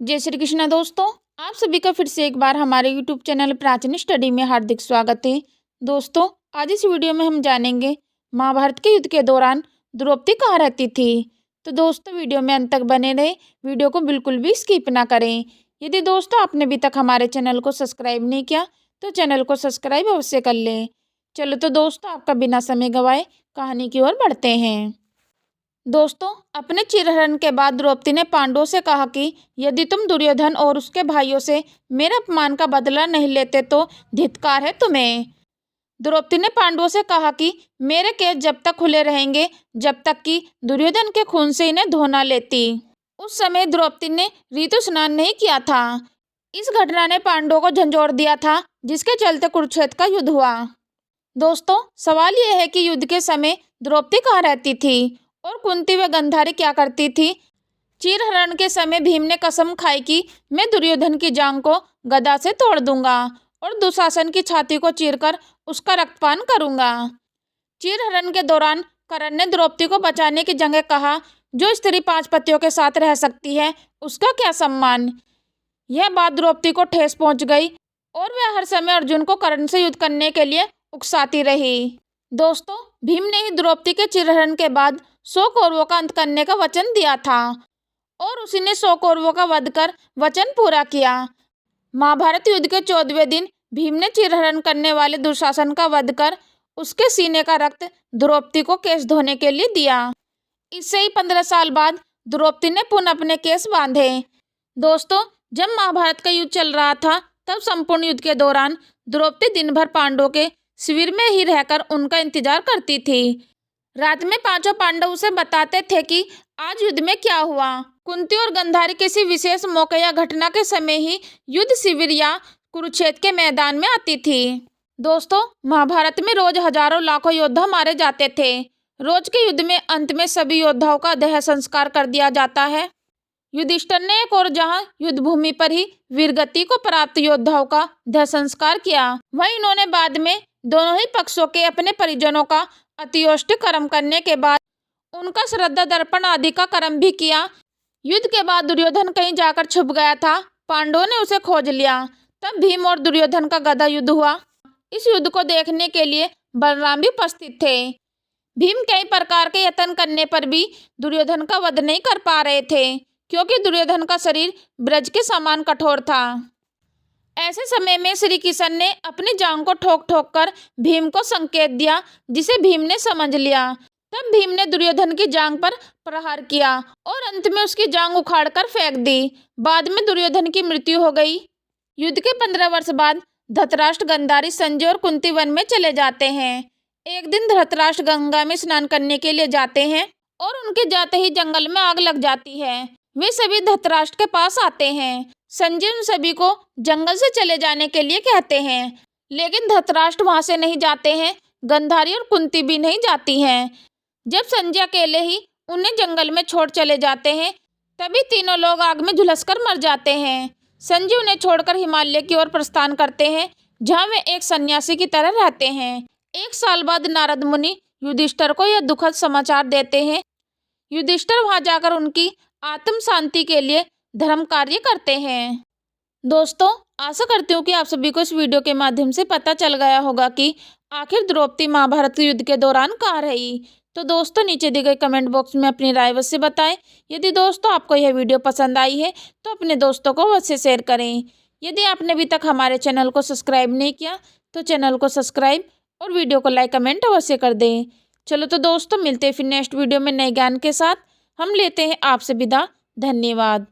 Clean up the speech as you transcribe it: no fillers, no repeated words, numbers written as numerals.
जय श्री कृष्ण दोस्तों। आप सभी का फिर से एक बार हमारे YouTube चैनल प्राचीन स्टडी में हार्दिक स्वागत है। दोस्तों, आज इस वीडियो में हम जानेंगे महाभारत के युद्ध के दौरान द्रौपदी कहाँ रहती थी। तो दोस्तों, वीडियो में अंत तक बने रहे, वीडियो को बिल्कुल भी स्किप ना करें। यदि दोस्तों आपने अभी तक हमारे चैनल को सब्सक्राइब नहीं किया तो चैनल को सब्सक्राइब अवश्य कर लें। चलो तो दोस्तों, आपका बिना समय गंवाए कहानी की ओर बढ़ते हैं। दोस्तों, अपने चिरहरण के बाद द्रौपदी ने पांडवों से कहा कि यदि तुम दुर्योधन और उसके भाइयों से मेरे अपमान का बदला नहीं लेते तो धिक्कार है तुम्हें। द्रौपदी ने पांडवों से कहा कि मेरे केस जब तक खुले रहेंगे जब तक कि दुर्योधन के खून से इन्हें धो ना लेती। उस समय द्रौपदी ने ऋतु स्नान नहीं किया था। इस घटना ने पांडवों को झंझोड़ दिया था, जिसके चलते कुरुक्षेत्र का युद्ध हुआ। दोस्तों, सवाल यह है कि युद्ध के समय द्रौपदी कहाँ रहती थी और कुंती व गंधारी क्या करती थी। चीरहरण के समय भीम ने कसम खाई कि मैं दुर्योधन की जांग को गदा से तोड़ दूंगा और दुशासन की छाती को चीरकर उसका रक्तपान करूंगा। चीरहरण के दौरान कर्ण ने द्रौपदी को बचाने की जगह कहा, जो स्त्री 5 पतियों के साथ रह सकती है उसका क्या सम्मान। यह बात द्रौपदी को ठेस पहुंच गई और वह हर समय अर्जुन को कर्ण से युद्ध करने के लिए उकसाती रही। दोस्तों, भीम ने ही द्रौपदी के चिरहरण के बाद 100 कौरवों का अंत करने का वचन दिया था और उसी ने 100 कौरवों का वध कर वचन पूरा किया। महाभारत युद्ध के 14वें दिन भीम ने चिरहरण करने वाले दुशासन का वध कर उसके सीने का रक्त द्रौपदी को केश धोने के लिए दिया। इससे ही 15 साल बाद द्रौपदी ने पुनः अपने केश बांधे। दोस्तों, जब महाभारत का युद्ध चल रहा था तब संपूर्ण युद्ध के दौरान द्रौपदी दिन भर पांडवों के शिविर में ही रहकर उनका इंतजार करती थी। रात में पांचों पांडव उसे बताते थे कि आज युद्ध में क्या हुआ। कुंती और गंधारी किसी विशेष मौके या घटना के समय ही युद्ध शिविर या कुरुक्षेत्र के मैदान में आती थी। दोस्तों, महाभारत में रोज हजारों लाखों योद्धा मारे जाते थे। रोज के युद्ध में अंत में सभी योद्धाओं का देह संस्कार कर दिया जाता है। युधिष्ठिर ने एक और जहां युद्ध भूमि पर ही वीरगति को प्राप्त योद्धाओं का देह संस्कार किया, वहीं इन्होंने बाद में दोनों ही पक्षों के अपने परिजनों का अतियोष्ट कर्म करने के बाद उनका श्रद्धा दर्पण आदि का कर्म भी किया। युद्ध के बाद दुर्योधन कहीं जाकर छुप गया था। पांडवों ने उसे खोज लिया। तब भीम और दुर्योधन का गदा युद्ध हुआ। इस युद्ध को देखने के लिए बलराम भी उपस्थित थे। भीम कई प्रकार के यत्न करने पर भी दुर्योधन का वध नहीं कर पा रहे थे, क्योंकि दुर्योधन का शरीर ब्रज के समान कठोर था। ऐसे समय में श्री कृष्ण ने अपनी जांग को ठोक ठोक कर भीम को संकेत दिया, जिसे भीम ने समझ लिया। तब भीम ने दुर्योधन की जांग पर प्रहार किया और अंत में उसकी जांग उखाड़कर फेंक दी। बाद में दुर्योधन की मृत्यु हो गई। युद्ध के 15 वर्ष बाद धृतराष्ट्र, गंधारी, संजय और कुंती वन में चले जाते हैं। एक दिन धृतराष्ट्र गंगा में स्नान करने के लिए जाते हैं और उनके जाते ही जंगल में आग लग जाती है। वे सभी धृतराष्ट्र के पास आते हैं। संजय उन सभी को जंगल से चले जाने के लिए कहते हैं, लेकिन धृतराष्ट्र वहां से नहीं जाते हैं। गंधारी और कुंती भी नहीं जाती हैं। जब संजय अकेले ही उन्हें जंगल में छोड़ चले जाते हैं, तभी तीनों लोग आग में झुलसकर मर जाते हैं। संजय उन्हें छोड़कर हिमालय की ओर प्रस्थान करते हैं, जहां वे एक सन्यासी की तरह रहते हैं। 1 साल बाद नारद मुनि युधिष्ठिर को यह दुखद समाचार देते हैं। युधिष्ठिर वहां जाकर उनकी आत्म शांति के लिए धर्म कार्य करते हैं। दोस्तों, आशा करती हूँ कि आप सभी को इस वीडियो के माध्यम से पता चल गया होगा कि आखिर द्रौपदी महाभारत युद्ध के दौरान कहाँ रही। तो दोस्तों, नीचे दिए गए कमेंट बॉक्स में अपनी राय अवश्य बताएं। यदि दोस्तों आपको यह वीडियो पसंद आई है तो अपने दोस्तों को अवश्य शेयर करें। यदि आपने अभी तक हमारे चैनल को सब्सक्राइब नहीं किया तो चैनल को सब्सक्राइब और वीडियो को लाइक कमेंट अवश्य कर दें। चलो तो दोस्तों, मिलते हैं फिर नेक्स्ट वीडियो में नए ज्ञान के साथ। हम लेते हैं आपसे विदा। धन्यवाद।